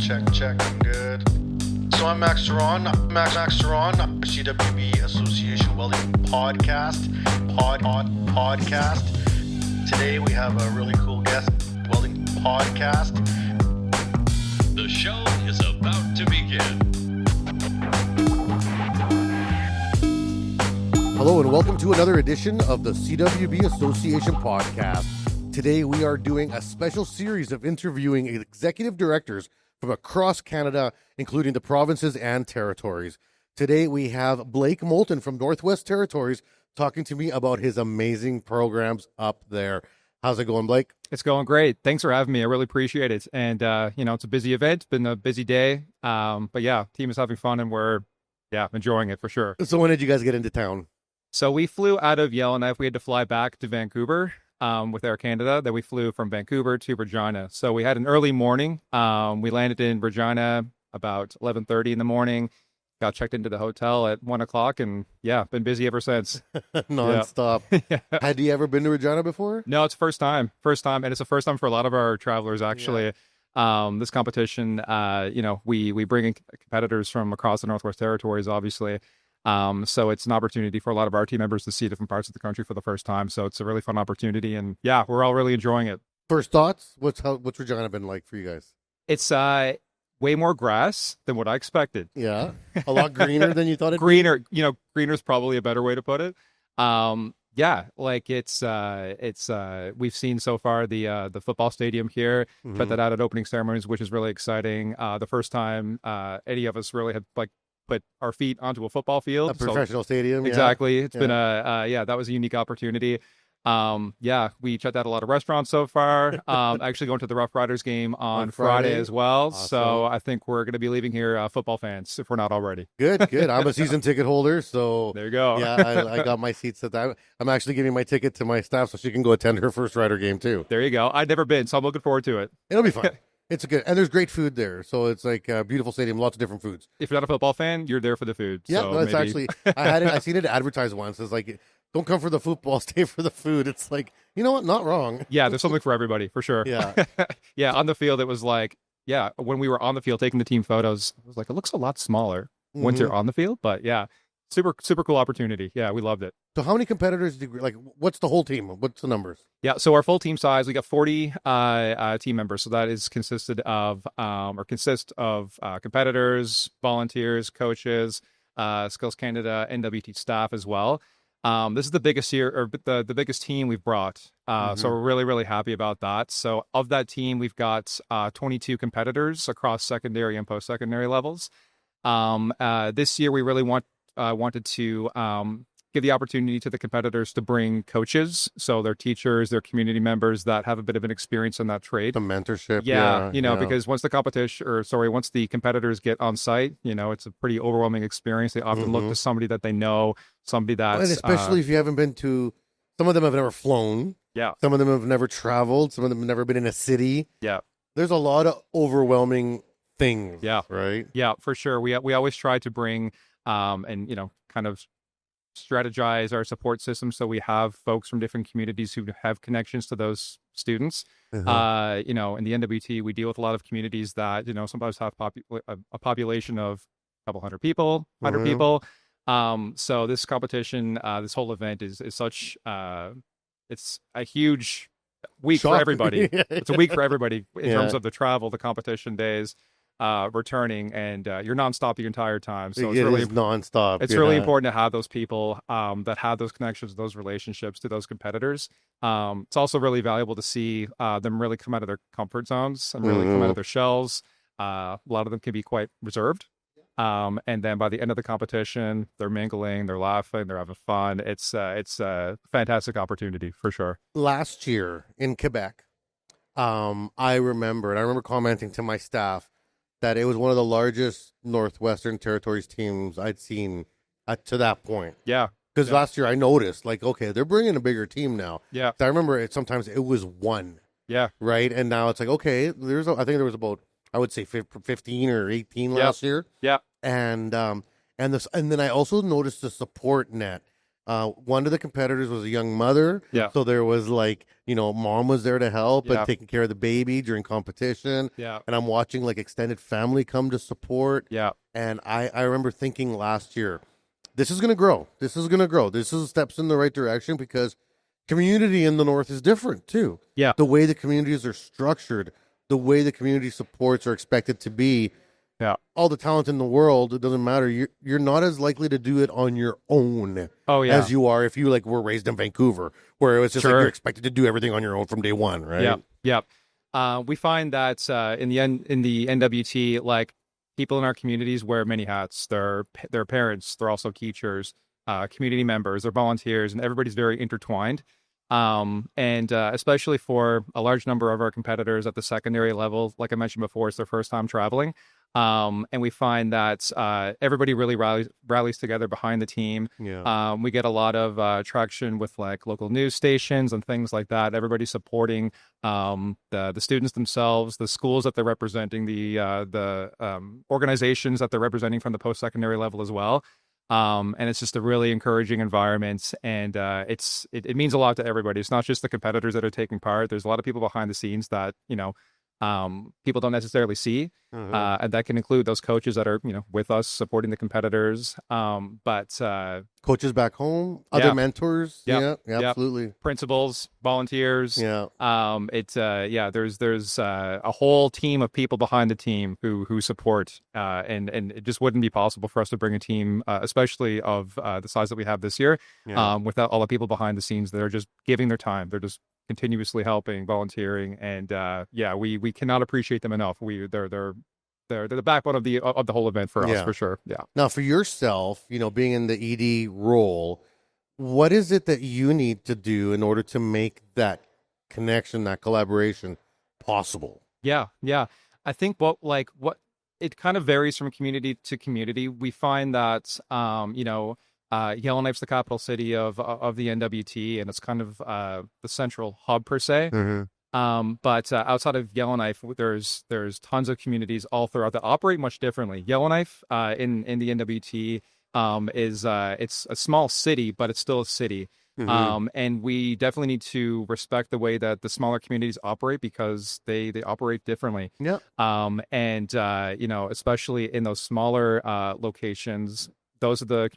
check, good. So I'm Max Duran, CWB Association Welding podcast. Today we have a really cool guest, Welding podcast. The show is about to begin. Hello and welcome to another edition of the CWB Association podcast. Today we are doing a special series of interviewing executive directors from across Canada, including the provinces and territories. Today we have Blake Moulton from Northwest Territories talking to me about his amazing programs up there. How's it going, Blake? It's going great. Thanks for having me. I really appreciate it. And, it's a busy event. It's been a busy day. But yeah, team is having fun and we're enjoying it for sure. So when did you guys get into town? So we flew out of Yellowknife. We had to fly back to Vancouver with Air Canada. Then we flew from Vancouver to Regina. So we had an early morning. We landed in Regina about 11:30 in the morning. Got checked into the hotel at 1 o'clock and been busy ever since. Non-stop. Yeah. Had you ever been to Regina before? No, it's first time. And it's the first time for a lot of our travelers, actually. Yeah. This competition, we bring in competitors from across the Northwest Territories, obviously. So it's an opportunity for a lot of our team members to see different parts of the country for the first time. So it's a really fun opportunity. And we're all really enjoying it. First thoughts? What's Regina been like for you guys? It's way more grass than what I expected. Yeah. A lot greener than you thought it'd greener, greener is probably a better way to put it. It's we've seen so far the football stadium here, put that out at opening ceremonies, which is really exciting. The first time any of us really had put our feet onto a football field. A professional stadium. Exactly. It's been that was a unique opportunity. We checked out a lot of restaurants so far. Actually going to the Rough Riders game on Friday as well. Awesome. So I think we're going to be leaving here football fans if we're not already. Good. I'm a season ticket holder, so there you go. I got my seats at that. I'm actually giving my ticket to my staff so she can go attend her first Rider game too. There you go. I've never been, so I'm looking forward to it. It'll be fun. It's good, and there's great food there. So it's like a beautiful stadium, lots of different foods. If you're not a football fan, you're there for the food. Yeah, so no, it's maybe... actually I seen it advertised once. It's like, don't come for the football, stay for the food. It's like, you know what? Not wrong. Yeah, there's something for everybody for sure. Yeah, on the field it was like, when we were on the field taking the team photos, it was like it looks a lot smaller once you're on the field, but super cool opportunity. Yeah, we loved it. So how many competitors what's the whole team? What's the numbers? Yeah, so our full team size, we got 40 team members. So that is consists of competitors, volunteers, coaches, Skills Canada, NWT staff as well. This is the biggest the biggest team we've brought. So we're really, really happy about that. So of that team, we've got 22 competitors across secondary and post-secondary levels. This year, we really wanted to give the opportunity to the competitors to bring coaches, so their teachers, their community members that have a bit of an experience in that trade. The mentorship. Because once the competitors get on site, it's a pretty overwhelming experience. They often look to somebody that they know, somebody that's... And especially if you haven't been to... Some of them have never flown. Yeah. Some of them have never traveled. Some of them have never been in a city. Yeah. There's a lot of overwhelming things. Yeah. Right? Yeah, for sure. We always try to bring... kind of strategize our support system so we have folks from different communities who have connections to those students. In the NWT, we deal with a lot of communities that sometimes have a population of a couple hundred people, 100 people. So this competition, this whole event is such it's a huge week for everybody. It's a week for everybody in terms of the travel, the competition days, returning, and you're nonstop the entire time. So it's really nonstop. It's really important to have those people that have those connections, those relationships to those competitors. It's also really valuable to see them really come out of their comfort zones and really come out of their shells. A lot of them can be quite reserved. And then by the end of the competition, they're mingling, they're laughing, they're having fun. It's a fantastic opportunity for sure. Last year in Quebec, I remember commenting to my staff that it was one of the largest Northwestern Territories teams I'd seen to that point. Yeah. Because last year I noticed, okay, they're bringing a bigger team now. Yeah. I remember sometimes it was one. Yeah. Right? And now it's like, okay, I think there was about, I would say 15 or 18 last year. Yeah. And then I also noticed the support net One of the competitors was a young mother. Yeah. So there was like, mom was there to help Yeah. and taking care of the baby during competition. Yeah. And I'm watching like extended family come to support. Yeah. And I remember thinking last year, this is going to grow. This is going to grow. This is steps in the right direction because community in the North is different too. Yeah. The way the communities are structured, the way the community supports are expected to be. Yeah. All the talent in the world, it doesn't matter. You're not as likely to do it on your own as you are if you like were raised in Vancouver, where it was just like you're expected to do everything on your own from day one, right? Yeah. Yeah. We find that in the NWT, like people in our communities wear many hats. They're parents, they're also teachers, community members, they're volunteers, and everybody's very intertwined. And especially for a large number of our competitors at the secondary level, like I mentioned before, it's their first time traveling. And we find that everybody really rallies together behind the team. Yeah. We get a lot of traction with like local news stations and things like that. Everybody's supporting the students themselves, the schools that they're representing, the organizations that they're representing from the post-secondary level as well. And it's just a really encouraging environment, and it means a lot to everybody. It's not just the competitors that are taking part. There's a lot of people behind the scenes that people don't necessarily see, and that can include those coaches that are with us supporting the competitors. But coaches back home, other mentors, yeah, absolutely, principals, volunteers, yeah. There's a whole team of people behind the team who support, and it just wouldn't be possible for us to bring a team, especially of the size that we have this year, without all the people behind the scenes that are just giving their time. They're just continuously helping, volunteering, and we cannot appreciate them enough. They're the backbone of the whole event for us, for sure. Yeah. Now, for yourself, being in the ED role, what is it that you need to do in order to make that connection, that collaboration possible? Yeah. I think what it kind of varies from community to community. We find that Yellowknife's the capital city of the NWT, and it's kind of the central hub per se. But outside of Yellowknife, there's tons of communities all throughout that operate much differently. Yellowknife in the NWT it's a small city, but it's still a city. And we definitely need to respect the way that the smaller communities operate because they operate differently. Yeah. And especially in those smaller locations, those are the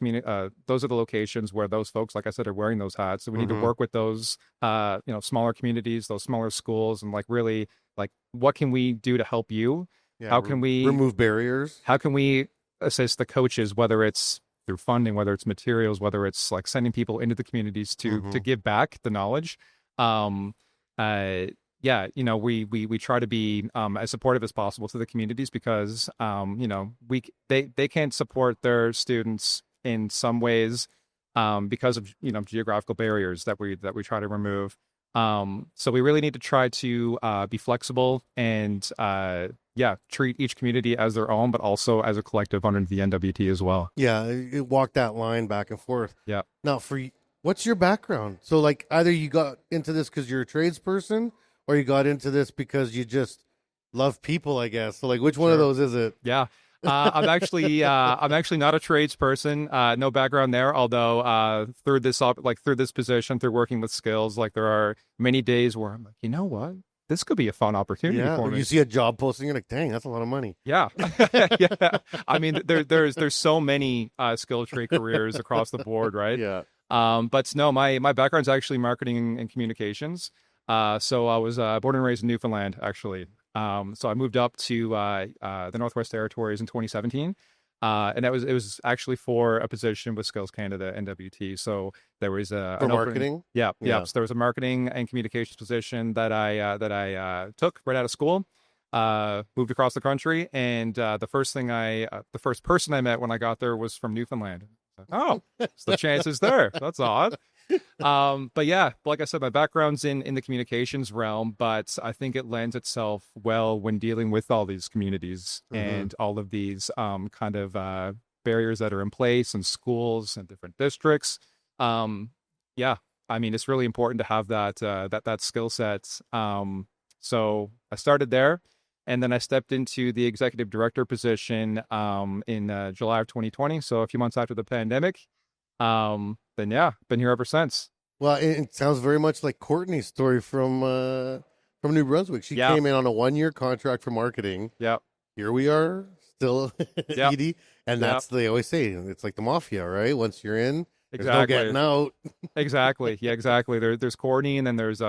locations where those folks, like I said, are wearing those hats. So we need to work with those, smaller communities, those smaller schools, and like really, like, what can we do to help you? Yeah, how can we remove barriers? How can we assist the coaches, whether it's through funding, whether it's materials, whether it's like sending people into the communities to give back the knowledge? We try to be as supportive as possible to the communities because they can't support their students in some ways because of geographical barriers that we try to remove. So we really need to try to be flexible and treat each community as their own, but also as a collective under the NWT as well. Yeah, it walk that line back and forth. Yeah. Now, what's your background? So, like, either you got into this because you're a tradesperson, or you got into this because you just love people, I guess. So, like, which one of those is it? Yeah. I'm actually not a tradesperson. No background there. Although through this position, through working with skills, like there are many days where I'm like, you know what, this could be a fun opportunity for me. You see a job posting, you're like, dang, that's a lot of money. Yeah. Yeah. I mean, there's so many skill trade careers across the board, right? Yeah. But no, my background's actually marketing and communications. So I was born and raised in Newfoundland, actually. So I moved up to the Northwest Territories in 2017. And it was actually for a position with Skills Canada NWT. So there was for marketing. Yeah. So there was a marketing and communications position that I took right out of school. Moved across the country, and the first person I met when I got there was from Newfoundland. Oh, so the chances there. That's odd. But yeah, like I said, my background's in the communications realm, but I think it lends itself well when dealing with all these communities and all of these kind of barriers that are in place in schools and different districts. Yeah, I mean, it's really important to have that skill set. So I started there, and then I stepped into the executive director position in July of 2020, so a few months after the pandemic. Then yeah, been here ever since. Well, it sounds very much like Courtney's story from New Brunswick. She Yeah, came in on a 1-year contract for marketing. yeah, Here we are, still yeah, Edie, and yeah, they always say it's like the mafia, right? Once you're in, there's no exactly. getting out. Exactly. Yeah, exactly. There's Courtney, and then there's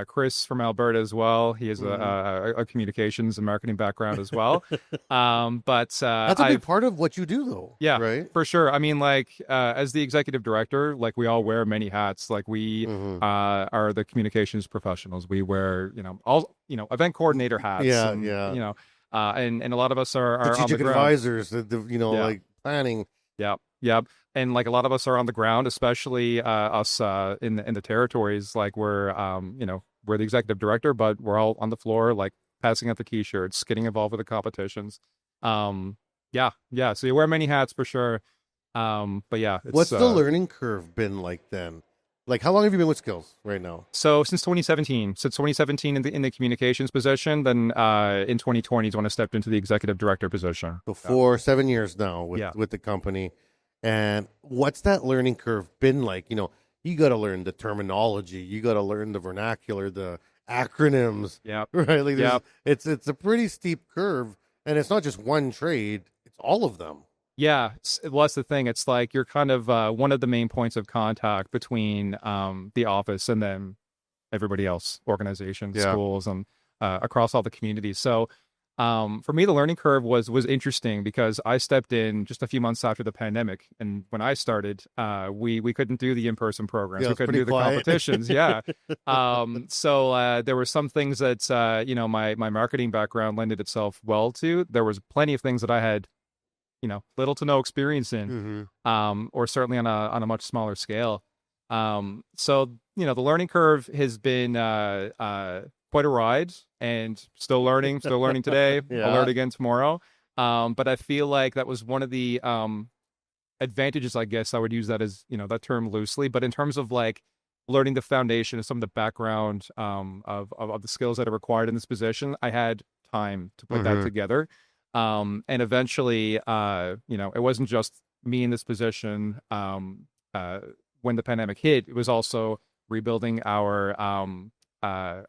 Chris from Alberta as well. He has Mhm. a communications and marketing background as well. But That's a big part of what you do, though, yeah, right? for sure. I mean, like as the executive director, like we all wear many hats. Like we Hmm. are the communications professionals. We wear all event coordinator hats, Yeah, and yeah. and a lot of us are on the Strategic ground. advisors, Yeah. like planning. Yep, yep. And like a lot of us are on the ground, especially us in the territories. Like we're the executive director, but we're all on the floor, like passing out the t-shirts, getting involved with the competitions. Um, yeah, yeah. So you wear many hats for sure. But yeah, it's What's the learning curve been like then? Like, how long have you been with Skills right now? so since 2017. Since 2017 in the communications position, then in 2020 is when I stepped into the executive director position. So Yeah. 7 years now Yeah. with the company. And what's that learning curve been like? You got to learn the terminology, you got to learn the vernacular, the acronyms, Yeah. right? Like Yeah. it's a pretty steep curve, and it's not just one trade; it's all of them. Yeah, well, that's the thing. It's like you're kind of one of the main points of contact between the office and then everybody else, organizations, Yeah. schools, and across all the communities. So for me, the learning curve was interesting because I stepped in just a few months after the pandemic, and when I started, we couldn't do the in-person programs, Yeah, we it's couldn't pretty do the quiet. competitions. Yeah, so there were some things that my marketing background lended itself well to. There was plenty of things that I had little to no experience in, Hmm. or certainly on a much smaller scale. So the learning curve has been quite a ride, and still learning today. I'll Yeah. learn again tomorrow. But I feel like that was one of the advantages, I guess I would use that as that term loosely, but in terms of like learning the foundation of some of the background of the skills that are required in this position, I had time to put that Hmm. together. And eventually, it wasn't just me in this position. When the pandemic hit, it was also rebuilding our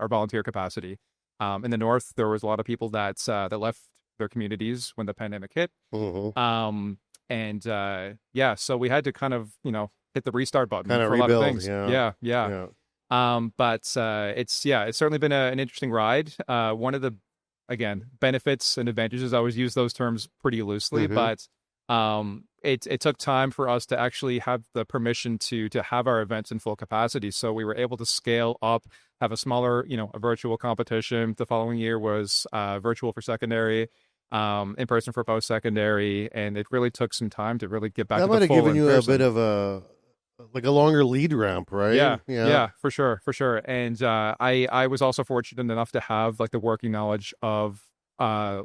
volunteer capacity. In the north, there was a lot of people that left their communities when the pandemic hit. Hmm. Yeah, so we had to kind of hit the restart button Kind of for a lot of rebuild. things. Yeah. Yeah, yeah. Yeah. But it's certainly been an interesting ride. One of the again benefits and advantages, I always use those terms pretty loosely, Hmm. but it took time for us to actually have the permission to have our events in full capacity. So we were able to scale up, have a smaller a virtual competition. The following year was virtual for secondary, in person for post secondary, and it really took some time to really get back That to might the have full given in you a bit person. of a longer lead ramp, right? Yeah, yeah, for sure, for sure. And I was also fortunate enough to have like the working knowledge of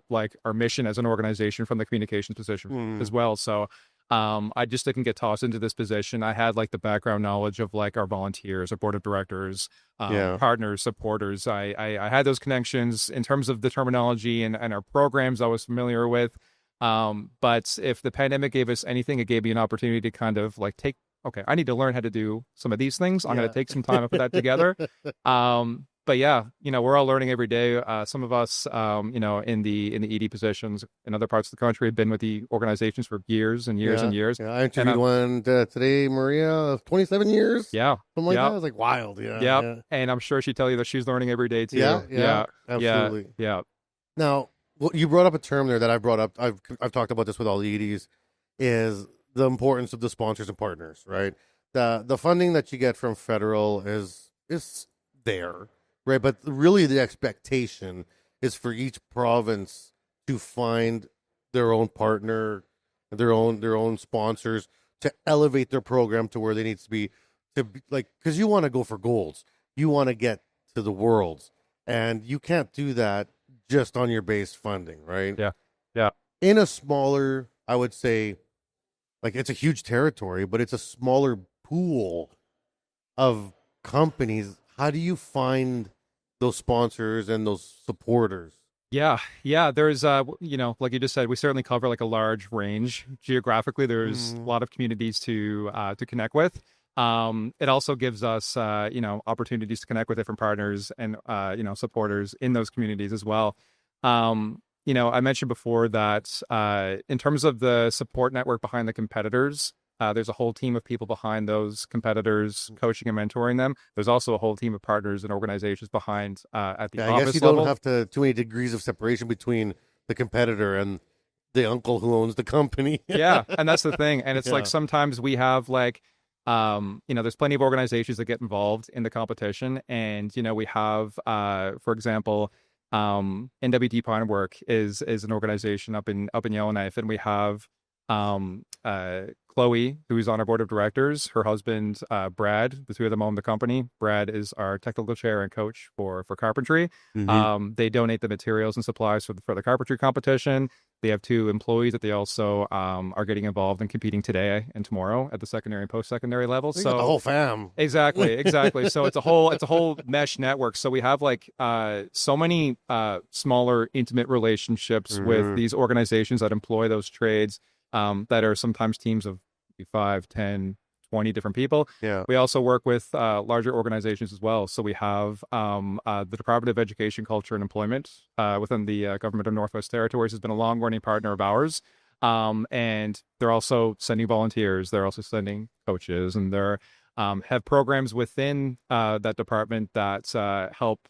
like our mission as an organization from the communications position as Mm. well. So I just didn't get tossed into this position. I had like the background knowledge of like our volunteers, our board of directors, Yeah. partners, supporters. I had those connections in terms of the terminology and our programs I was familiar with. But if the pandemic gave us anything, it gave me an opportunity to kind of like okay, I need to learn how to do some of these things. I'm going Yeah. to take some time to put that together. But yeah, we're all learning every day. Some of us, in the ED positions in other parts of the country have been with the organizations for years and years Yeah. and years. Yeah. I And interviewed one today, Maria, of 27 years, yeah, something like that. yeah, It was like wild. Yeah. yeah. Yeah. And I'm sure she'd tell you that she's learning every day Yeah. too. Yeah. Yeah, yeah, Absolutely. yeah, Now, you brought up a term there that I brought up. I've talked about this with all the EDs, is the importance of the sponsors and partners, right? The funding that you get from federal is there, right? But really, the expectation is for each province to find their own partner, their own sponsors to elevate their program to where they need to be like, because you want to go for golds, you want to get to the worlds, and you can't do that just on your base funding, right? yeah, yeah. In a smaller, I would say, like, it's a huge territory, but it's a smaller pool of companies. How do you find those sponsors and those supporters? Yeah. There's, like you just said, we certainly cover like a large range geographically. There's a lot of communities to connect with. It also gives us, opportunities to connect with different partners and, supporters in those communities as well. I mentioned before that in terms of the support network behind the competitors, there's a whole team of people behind those competitors, coaching and mentoring them. There's also a whole team of partners and organizations behind at the Yeah, I office guess you level. don't have too many degrees of separation between the competitor and the uncle who owns the company. Yeah, and that's the thing. And it's like Yeah. sometimes we have like, there's plenty of organizations that get involved in the competition, and we have, for example, NWT Pinework is an organization up in Yellowknife, and we have Chloe, who's on our board of directors. Her husband, Brad, the two of them own the company. Brad is our technical chair and coach for carpentry. They donate the materials and supplies for the carpentry competition. They have 2 employees that they also are getting involved in competing today and tomorrow at the secondary and post-secondary level. You So got the whole fam. Exactly. So it's a whole mesh network. So we have like so many smaller intimate relationships with these organizations that employ those trades, that are sometimes teams of 5, 10, 20 different people. Yeah. We also work with larger organizations as well. So we have the Department of Education, Culture and Employment within the government of Northwest Territories has been a long-running partner of ours. And they're also sending volunteers. They're also sending coaches, and they're have programs within that department that help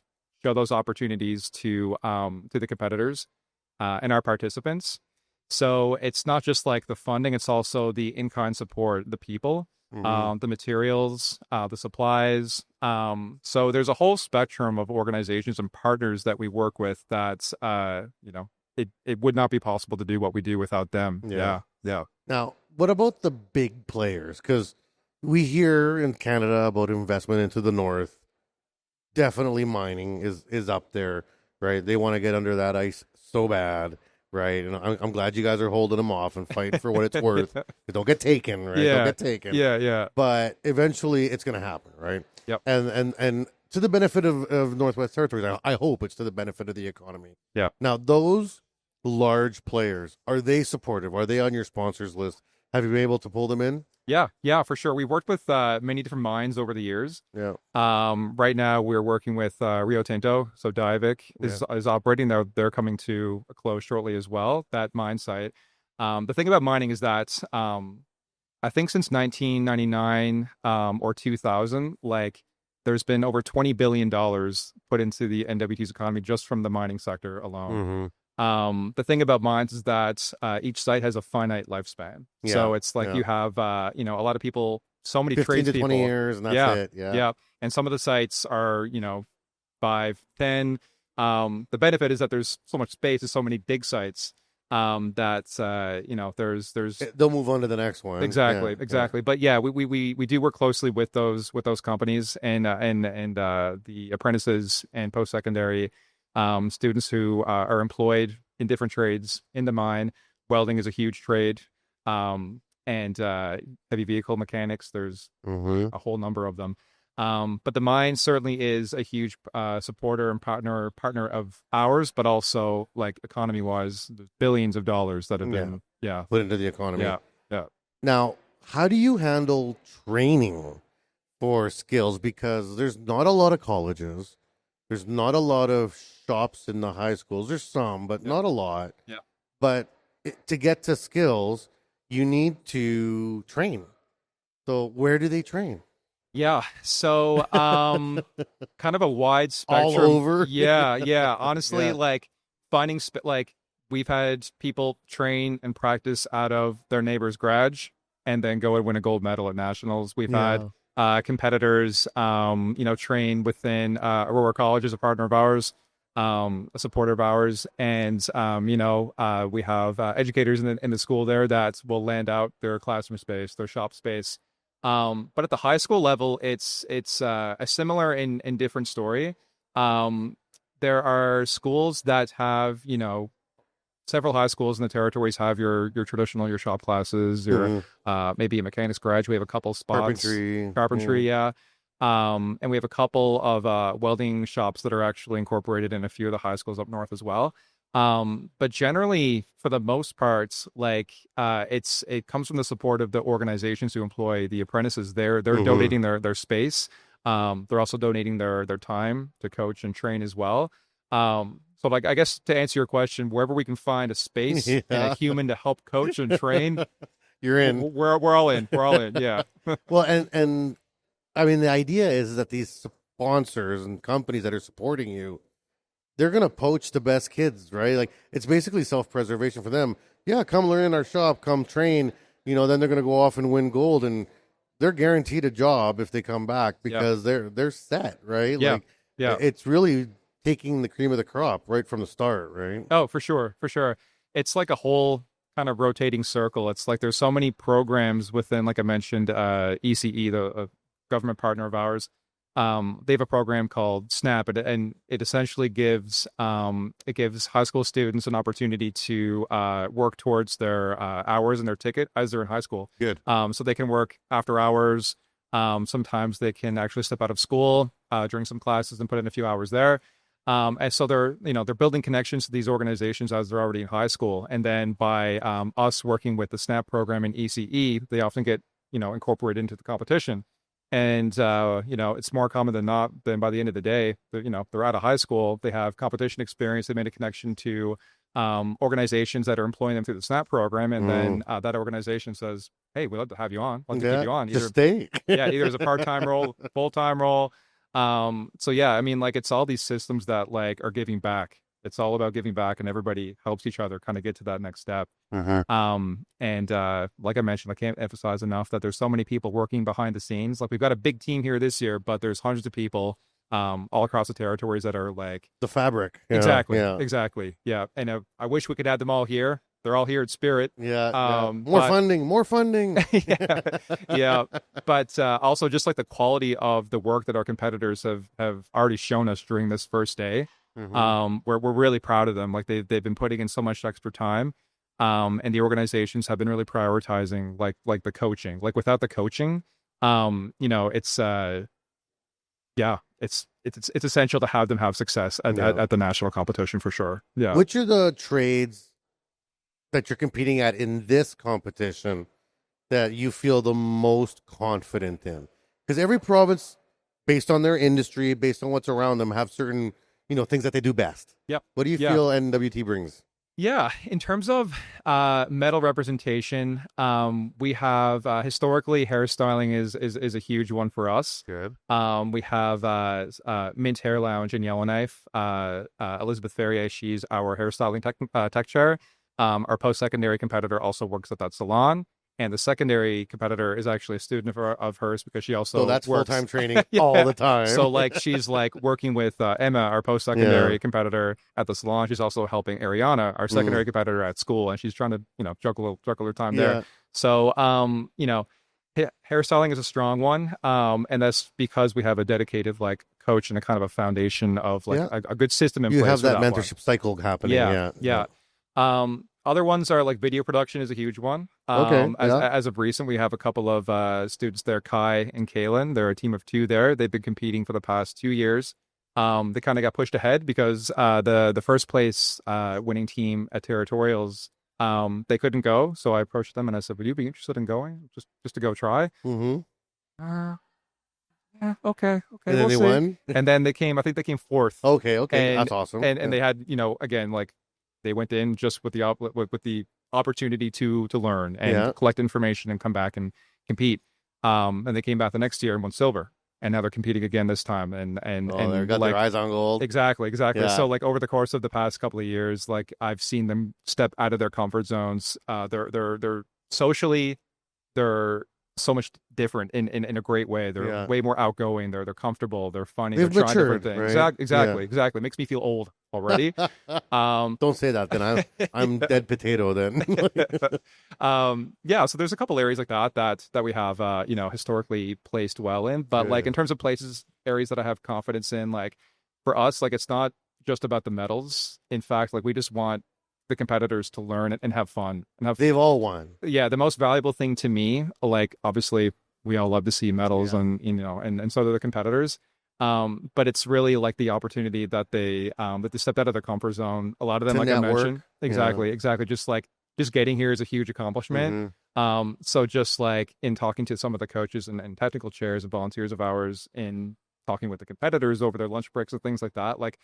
show those opportunities to the competitors and our participants. So it's not just like the funding; it's also the in-kind support, the people, the materials, the supplies. So there's a whole spectrum of organizations and partners that we work with that it would not be possible to do what we do without them. Yeah. Yeah. Now, what about the big players? Because we hear in Canada about investment into the north. Definitely mining is up there, right? They want to get under that ice so bad, right? And I'm glad you guys are holding them off and fighting for what it's worth. They don't get taken, right? Yeah. Don't get taken. Yeah. But eventually it's going to happen, right? Yep. And to the benefit of Northwest Territories, I hope it's to the benefit of the economy. Yeah. Now, those large players, are they supportive? Are they on your sponsors list? Have you been able to pull them in? Yeah, for sure. We've worked with many different mines over the years. Yeah. Right now we're working with Rio Tinto. So Diavik is operating. They're coming to a close shortly as well, that mine site. The thing about mining is that I think since 1999 or 2000, like there's been over $20 billion put into the NWT's economy just from the mining sector alone. The thing about mines is that each site has a finite lifespan. Yeah, So it's like yeah. you have, a lot of people, so many 15 to tradespeople. 20 years, and that's it. Yeah. Yeah. And some of the sites are, 5, 10. The benefit is that there's so much space, there's so many big sites that, there's They'll move on to the next one. Exactly. Yeah. But yeah, we do work closely with those companies and the apprentices and post-secondary students who are employed in different trades in the mine. Welding is a huge trade, and heavy vehicle mechanics. There's a whole number of them. But the mine certainly is a huge supporter and partner of ours, but also like economy-wise, the billions of dollars that have been put into the economy. Yeah. Now, how do you handle training for skills? Because there's not a lot of colleges. There's not a lot of shops in the high schools. There's some, but not a lot. Yeah. But to get to skills, you need to train. So where do they train? Yeah. So kind of a wide spectrum. All over? Yeah. Honestly, Yeah. like finding we've had people train and practice out of their neighbor's garage and then go and win a gold medal at nationals. We've had competitors, train within Aurora College is a partner of ours, a supporter of ours, and we have educators in the school there that will lend out their classroom space, their shop space. But at the high school level, it's a similar and different story. There are schools that have several high schools in the territories have your traditional your shop classes, your maybe a mechanics garage. We have a couple spots, carpentry, yeah. And we have a couple of welding shops that are actually incorporated in a few of the high schools up north as well. But generally, for the most part, like it comes from the support of the organizations who employ the apprentices. They're donating their space. They're also donating their time to coach and train as well. So like, I guess to answer your question, wherever we can find a space and a human to help coach and train, You're in. we're all in. We're all in. Yeah. Well, and I mean, the idea is that these sponsors and companies that are supporting you, they're going to poach the best kids, right? Like, it's basically self-preservation for them. Yeah, come learn in our shop, come train, then they're going to go off and win gold, and they're guaranteed a job if they come back because they're set, right? Yeah. Like, Yeah. it's really taking the cream of the crop right from the start, right? Oh, for sure. For sure. It's like a whole kind of rotating circle. It's like there's so many programs within, like I mentioned, ECE, the government partner of ours. They have a program called SNAP, and it essentially gives high school students an opportunity to work towards their hours and their ticket as they're in high school. Good. So they can work after hours. Sometimes they can actually step out of school during some classes and put in a few hours there. And so they're building connections to these organizations as they're already in high school. And then by us working with the SNAP program in ECE, they often get, incorporated into the competition. And, it's more common than not, then by the end of the day, they're out of high school, they have competition experience, they made a connection to organizations that are employing them through the SNAP program. And then that organization says, hey, we'd love to have you on. Let's keep you on. Just stay. Either as a part-time role, full-time role. So yeah, I mean, like, it's all these systems that like are giving back. It's all about giving back, and everybody helps each other kind of get to that next step. And like I mentioned, I can't emphasize enough that there's so many people working behind the scenes. Like, we've got a big team here this year, but there's hundreds of people all across the territories that are like the fabric. Exactly. Yeah. And I wish we could have them all here. They're all here at Spirit. More funding. Yeah. But also just like the quality of the work that our competitors have already shown us during this first day. We're really proud of them. Like, they've been putting in so much extra time. And the organizations have been really prioritizing like the coaching. Like, without the coaching, it's it's essential to have them have success at the national competition for sure. Yeah. Which are the trades that you're competing at in this competition that you feel the most confident in? Because every province, based on their industry, based on what's around them, have certain things that they do best. Yep. What do you feel NWT brings? Yeah, in terms of medal representation, we have historically hairstyling is a huge one for us. Good. We have Mint Hair Lounge in Yellowknife. Elizabeth Ferrier, she's our hairstyling tech chair. Our post-secondary competitor also works at that salon. And the secondary competitor is actually a student of hers because she also so that's works full-time training all the time. So like, she's like working with Emma, our post-secondary competitor at the salon. She's also helping Ariana, our secondary competitor at school, and she's trying to juggle her time there. So hairstyling is a strong one, and that's because we have a dedicated like coach and a kind of a foundation of like a good system in place. You have that for mentorship cycle happening. Yeah. Other ones are like video production is a huge one. As of recent, we have a couple of students there, Kai and Kaylin. They're a team of two there. They've been competing for the past 2 years. They kind of got pushed ahead because the first place winning team at Territorials, they couldn't go. So I approached them and I said, would you be interested in going just to go try? Yeah, okay. And then they won? And then I think they came fourth. Okay. And, that's awesome. And they had, again, like, they went in just with the opportunity to learn and collect information and come back and compete. And they came back the next year and won silver. And now they're competing again this time. And they got their eyes on gold. Exactly. Yeah. So like, over the course of the past couple of years, like, I've seen them step out of their comfort zones. They're socially, they're so much different in a great way. They're way more outgoing. They're comfortable. They're funny. They're trying different things. Right? Exactly. It makes me feel old already. Don't say that. Then I'm dead potato. Then. So there's a couple areas like that we have historically placed well in. But like, in terms of areas that I have confidence in, like, for us, like, it's not just about the medals. In fact, like, we just want the competitors to learn and have fun. They've all won. Yeah, the most valuable thing to me, like, obviously we all love to see medals and and so do the competitors. But it's really like the opportunity that they stepped out of their comfort zone. A lot of them, To like network. I mentioned, exactly. Just getting here is a huge accomplishment. So just like in talking to some of the coaches and technical chairs and volunteers of ours, in talking with the competitors over their lunch breaks and things like that, like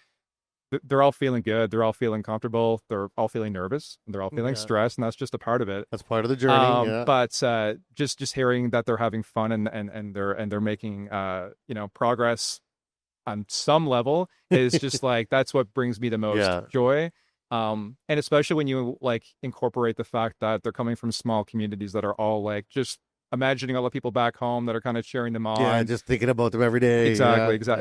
they're all feeling good. They're all feeling comfortable. They're all feeling nervous. They're all feeling stressed, and that's just a part of it. That's part of the journey. But just hearing that they're having fun and they're making progress on some level is just like that's what brings me the most joy. And especially when you like incorporate the fact that they're coming from small communities that are all like just imagining all the people back home that are kind of cheering them on. Yeah, just thinking about them every day. Exactly. Yeah.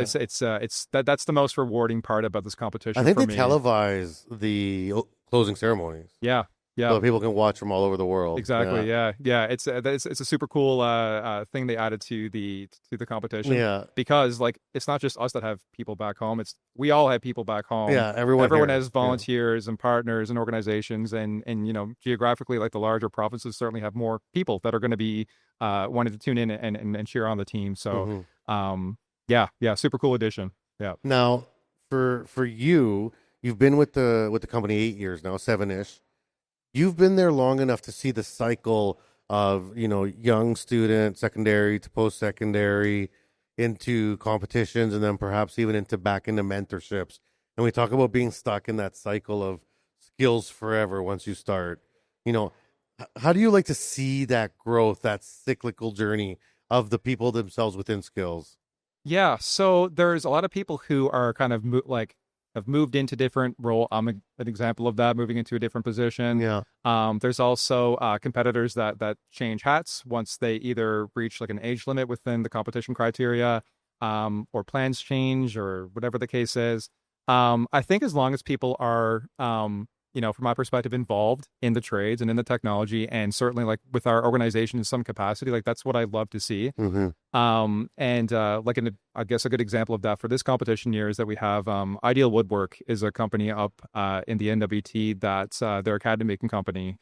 It's that's the most rewarding part about this competition. I think for they me. televise the closing ceremonies. Yeah. So people can watch from all over the world. Exactly. Yeah. It's a super cool thing they added to the competition. Yeah. Because like it's not just us that have people back home. We all have people back home. Yeah. Everyone has volunteers and partners and organizations, and geographically, like the larger provinces certainly have more people that are going to be wanting to tune in and cheer on the team. So super cool addition. Yeah. Now for you've been with the company 8 years now, 7-ish. You've been there long enough to see the cycle of, young student, secondary to post-secondary, into competitions, and then perhaps even back into mentorships. And we talk about being stuck in that cycle of skills forever once you start. How do you like to see that growth, that cyclical journey of the people themselves within skills? Yeah, so there's a lot of people who are kind of have moved into different role. I'm an example of that, moving into a different position. Yeah. There's also competitors that change hats once they either reach like an age limit within the competition criteria, or plans change, or whatever the case is. I think as long as people are, from my perspective, involved in the trades and in the technology, and certainly like with our organization in some capacity, like that's what I love to see. I guess a good example of that for this competition year is that we have Ideal Woodwork is a company up in the NWT that's their academy making company.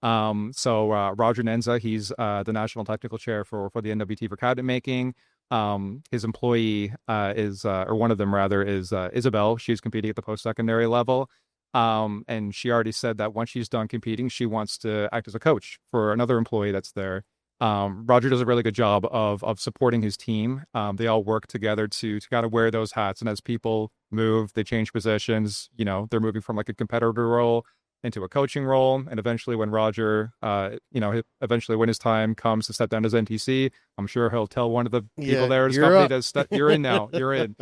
So Roger Nenza, he's the national technical chair for the NWT for cabinet making. His employee or one of them rather, is Isabel. She's competing at the post-secondary level. And she already said that once she's done competing, she wants to act as a coach for another employee that's there. Roger does a really good job of supporting his team. They all work together to kind of wear those hats. And as people move, they change positions. They're moving from like a competitor role into a coaching role. And eventually when Roger, when his time comes to step down as NTC, I'm sure he'll tell one of the people there at his company you're in now, you're in.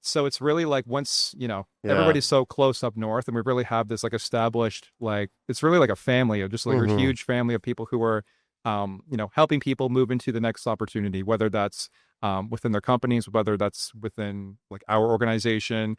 So it's really like once, everybody's so close up north, and we really have this like established, like, it's really like a family of just like a huge family of people who are, helping people move into the next opportunity, whether that's within their companies, whether that's within like our organization,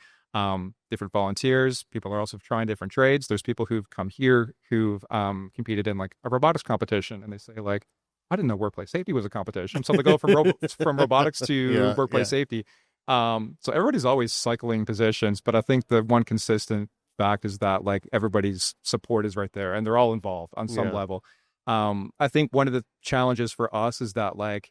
different volunteers. People are also trying different trades. There's people who've come here who've competed in like a robotics competition, and they say like, I didn't know workplace safety was a competition. So they go from from robotics to workplace safety. So everybody's always cycling positions, but I think the one consistent fact is that like everybody's support is right there, and they're all involved on some level. I think one of the challenges for us is that like,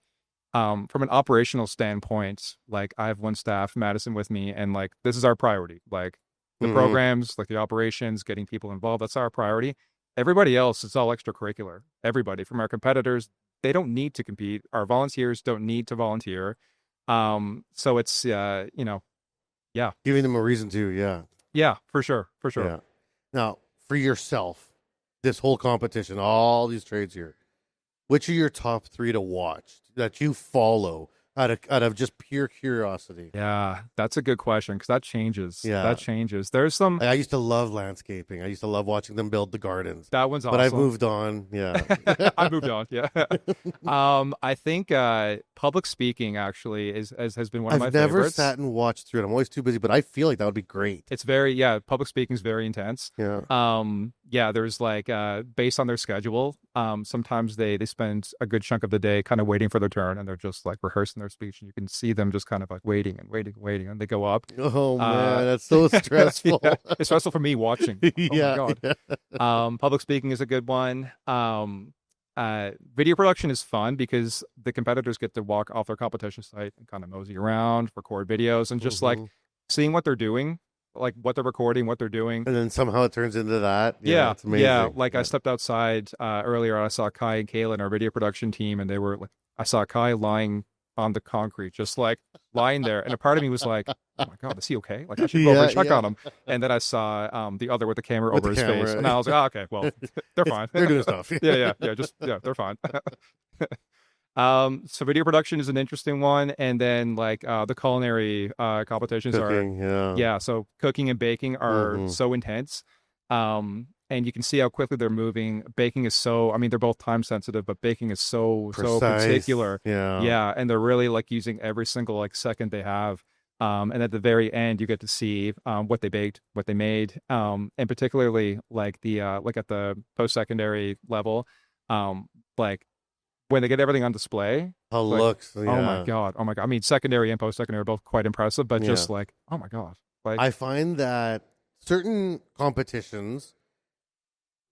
from an operational standpoint, like I have one staff, Madison, with me, and like this is our priority. Like the programs, like the operations, getting people involved, that's our priority. Everybody else is all extracurricular. Everybody from our competitors, they don't need to compete. Our volunteers don't need to volunteer. So it's giving them a reason to, yeah, for sure. Yeah. Now, for yourself, this whole competition, all these trades here, which are your top 3 to watch that you follow out of just pure curiosity? Yeah, that's a good question, because that changes. Yeah. That changes. There's some... I used to love landscaping. I used to love watching them build the gardens. That one's awesome. But I've moved on. Yeah. I moved on. Yeah. I think public speaking actually has been one of my favorites. I've never sat and watched through it. I'm always too busy, but I feel like that would be great. It's public speaking is very intense. Yeah. There's like, based on their schedule, sometimes they spend a good chunk of the day kind of waiting for their turn, and they're just like rehearsing their speech, and you can see them just kind of like waiting, and they go up. Oh man, that's so stressful. It's stressful for me watching. Oh my God. Public speaking is a good one. video production is fun because the competitors get to walk off their competition site and kind of mosey around, record videos, and just like seeing what they're doing, like what they're recording, what they're doing. And then somehow it turns into that. Yeah, it's amazing. yeah. Like I stepped outside earlier, I saw Kai and Kayla, our video production team, and they were like, I saw Kai lying on the concrete, just like lying there, and a part of me was like, "Oh my god, is he okay? Like I should go over and check on him." And then I saw the other with the camera over his face, and I was like, "Oh, okay, well, they're fine. They're doing stuff." yeah, they're fine. So video production is an interesting one, and then like the culinary competitions Cooking, so cooking and baking are so intense. And you can see how quickly they're moving. Baking is so, I mean, they're both time sensitive, but baking is so particular. Yeah. And they're really like using every single like second they have. And at the very end, you get to see what they baked, what they made. And particularly like the, like at the post-secondary level, like when they get everything on display. How it like, looks. Oh my God. I mean, secondary and post-secondary are both quite impressive, but just like, oh my God. Like I find that certain competitions,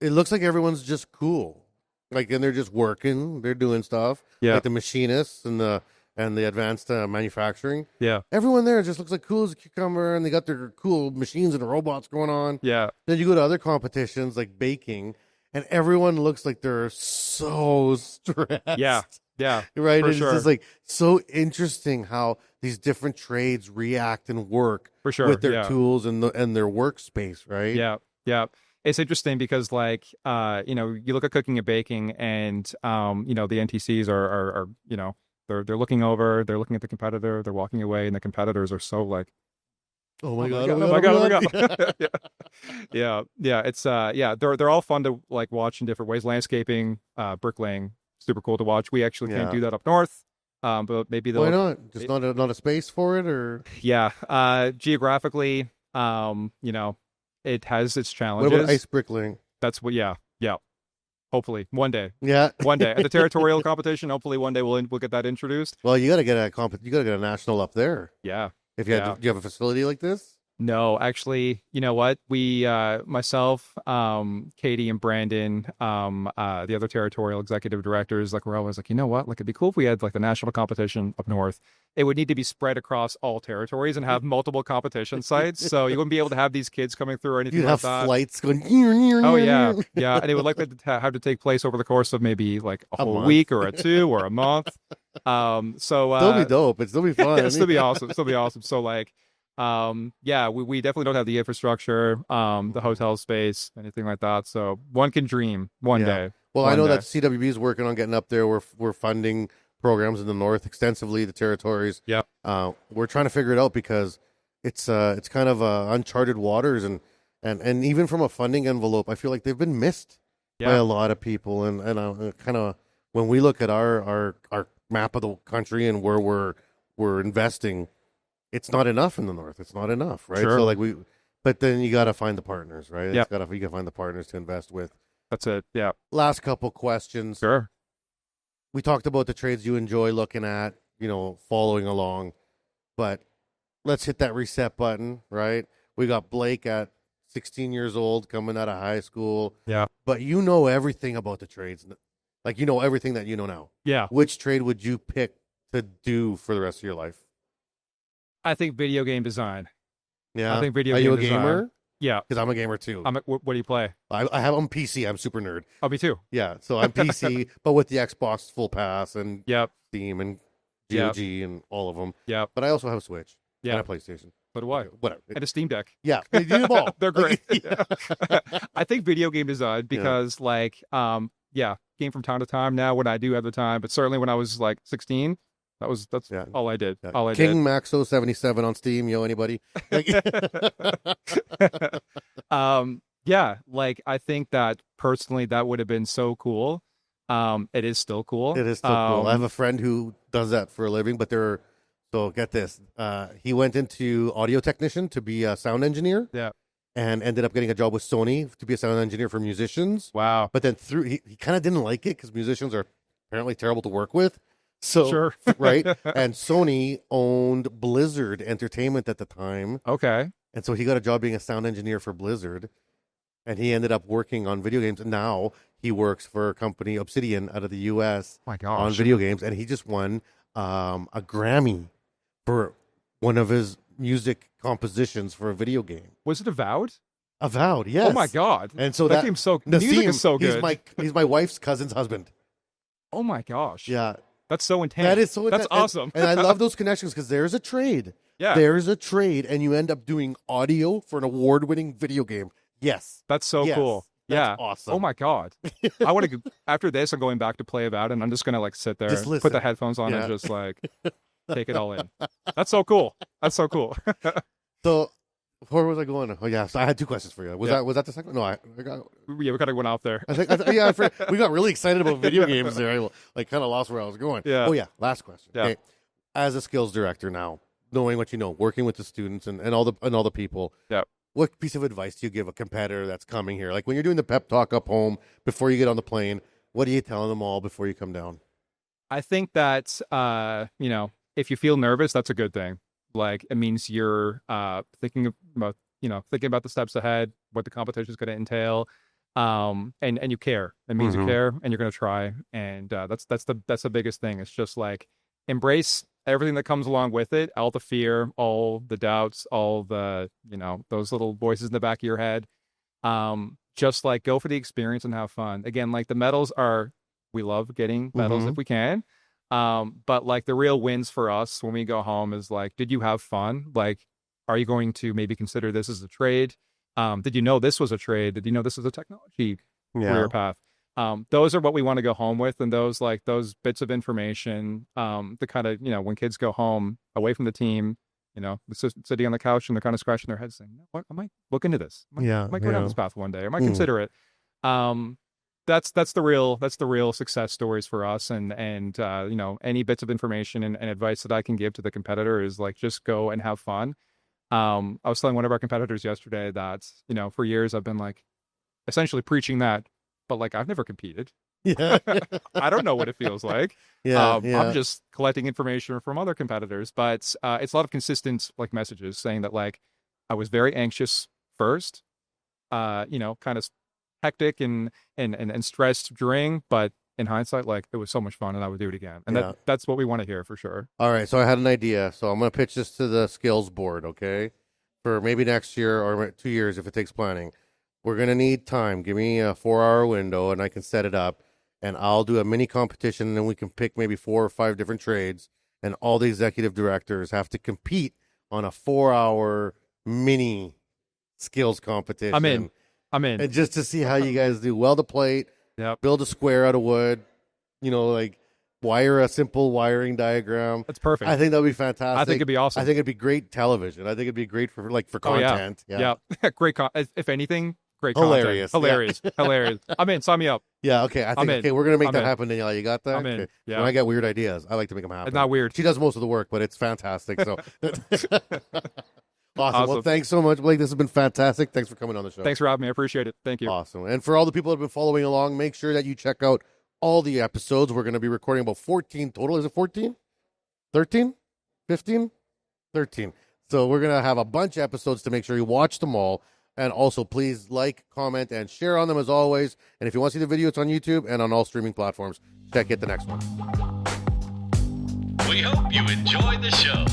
it looks like everyone's just cool. Like, and they're just working, they're doing stuff. Yeah. Like the machinists and the advanced manufacturing. Yeah. Everyone there just looks like cool as a cucumber, and they got their cool machines and robots going on. Yeah. Then you go to other competitions like baking, and everyone looks like they're so stressed. Yeah. Right? For It's sure. just like so interesting how these different trades react and work For sure. with their tools and their workspace, right? Yeah. It's interesting because like you look at cooking and baking, and the NTCs are they're looking over, they're looking at the competitor, they're walking away, and the competitors are so like, Oh my god! oh my god. Yeah. It's they're all fun to like watch in different ways. Landscaping, bricklaying, super cool to watch. We actually can't do that up north. But maybe they'll Why not? Just not a space for it, or geographically, it has its challenges. what about ice bricklaying? That's what. Yeah. Hopefully one day. Yeah, One day at the territorial competition. Hopefully one day we'll get that introduced. Well, you got to get a national up there. Yeah. If you do you have a facility like this? No, actually, you know what? We, myself, Katie and Brandon, the other territorial executive directors, like we're always like, you know what? Like it'd be cool if we had like the national competition up north. It would need to be spread across all territories and have multiple competition sites. So you wouldn't be able to have these kids coming through or anything You'd like have that. flights going. Oh yeah, and it would likely have to take place over the course of maybe like a whole week or a 2 or a month. So still be dope. It'd still be fun. It'd still be awesome. So like. We definitely don't have the infrastructure, the hotel space, anything like that. So one can dream one day. Well, I know that CWB is working on getting up there. We're funding programs in the north extensively, the territories. Yeah. We're trying to figure it out because it's kind of uncharted waters, and even from a funding envelope, I feel like they've been missed by a lot of people. And kind of when we look at our map of the country and where we're investing, it's not enough in the north. It's not enough, right? Sure. So but then you got to find the partners, right? Yeah. You got to find the partners to invest with. That's it. Yeah. Last couple questions. Sure. We talked about the trades you enjoy looking at, following along, but let's hit that reset button, right? We got Blake at 16 years old coming out of high school. Yeah. But you know everything about the trades. Like, you know everything that you know now. Yeah. Which trade would you pick to do for the rest of your life? I think video game design. Yeah. I think video Are game you a design. gamer? Yeah. Because I'm a gamer too. What do you play? I'm PC. I'm super nerd. Oh, me too. Yeah. So I'm PC, but with the Xbox Full Pass and Steam and GOG and all of them. Yeah. But I also have a Switch. Yeah. And a PlayStation. So do I. Okay, whatever. And a Steam Deck. Yeah. They do them all. They're great. I think video game design because game from time to time now when I do have the time, but certainly when I was like 16, that's all I did. Yeah. All I King did. Maxo 77 on Steam, anybody? Like I think that personally that would have been so cool. It is still cool. It is still cool. I have a friend who does that for a living, but so get this. He went into audio technician to be a sound engineer. Yeah. And ended up getting a job with Sony to be a sound engineer for musicians. Wow. But then he kind of didn't like it because musicians are apparently terrible to work with. So, sure. Right? And Sony owned Blizzard Entertainment at the time. Okay. And so he got a job being a sound engineer for Blizzard. and he ended up working on video games. And now he works for a company, Obsidian, out of the U.S. My gosh. on video games, and he just won a Grammy for one of his music compositions for a video game. Was it Avowed? Avowed, yes. Oh my god! And so that game's so music is so good. He's my wife's cousin's husband. Oh my gosh! Yeah, that's so intense. that is so. That's awesome. And I love those connections because there's a trade. Yeah, there's a trade, and you end up doing audio for an award-winning video game. Yes, that's so cool. That's yeah, awesome. Oh my god! I want to. After this, I'm going back to play Avowed, and I'm just gonna like sit there, Just listen. put the headphones on, and just like take it all in. That's so cool. That's so cool. So. Where was I going? Oh yeah, so I had 2 questions for you. Was that the second? No, I got. Yeah, we kind of went off there. I think we got really excited about video games there. I like kind of lost where I was going. Yeah. Oh yeah, last question. Yeah. Okay. As a skills director now, knowing what you know, working with the students and all the people. Yeah. What piece of advice do you give a competitor that's coming here? Like when you're doing the pep talk up home before you get on the plane, what are you telling them all before you come down? I think that if you feel nervous, that's a good thing. Like it means you're thinking about the steps ahead, what the competition is going to entail, and you care. It means you care, and you're going to try. And that's the biggest thing. It's just like embrace everything that comes along with it, all the fear, all the doubts, all the those little voices in the back of your head. Just like go for the experience and have fun. Again, like the medals we love getting medals if we can. But like the real wins for us when we go home is like, did you have fun? Like, are you going to maybe consider this as a trade? Did you know this was a trade? Did you know this was a technology career path? Those are what we want to go home with. And those bits of information, the kind of, when kids go home away from the team, sitting on the couch and they're kind of scratching their heads saying, what, I might look into this. I might go down this path one day. I might consider it. That's the real success stories for us, and any bits of information and advice that I can give to the competitor is like just go and have fun. I was telling one of our competitors yesterday that for years I've been like essentially preaching that, but like I've never competed. Yeah, I don't know what it feels like. I'm just collecting information from other competitors, but it's a lot of consistent like messages saying that like I was very anxious first, kind of hectic and stressed during, but in hindsight, like it was so much fun and I would do it again. And that's what we want to hear for sure. All right. So I had an idea. So I'm going to pitch this to the skills board. Okay. For maybe next year or 2 years, if it takes planning, we're going to need time. Give me a 4-hour window and I can set it up and I'll do a mini competition and then we can pick maybe 4 or 5 different trades and all the executive directors have to compete on a 4-hour mini skills competition. I'm in. And just to see how you guys do. Weld a plate, build a square out of wood, like wire a simple wiring diagram. That's perfect. I think that would be fantastic. I think it'd be awesome. I think it'd be great television. I think it'd be great for content. Yeah. Great if anything, great hilarious. Content. Hilarious. I'm in. Sign me up. Yeah, okay. I think we're going to make that happen, Danielle. You got that? I'm in. Okay. Yeah. When I get weird ideas, I like to make them happen. It's not weird. She does most of the work, but it's fantastic. So Awesome. Well, thanks so much, Blake. This has been fantastic. Thanks for coming on the show. Thanks for having me. I appreciate it. Thank you. Awesome. And for all the people that have been following along, make sure that you check out all the episodes. We're going to be recording about 14 total. Is it 14? 13? 15? 13. So we're going to have a bunch of episodes to make sure you watch them all. And also, please like, comment, and share on them as always. And if you want to see the video, it's on YouTube and on all streaming platforms. Check it the next one. We hope you enjoyed the show.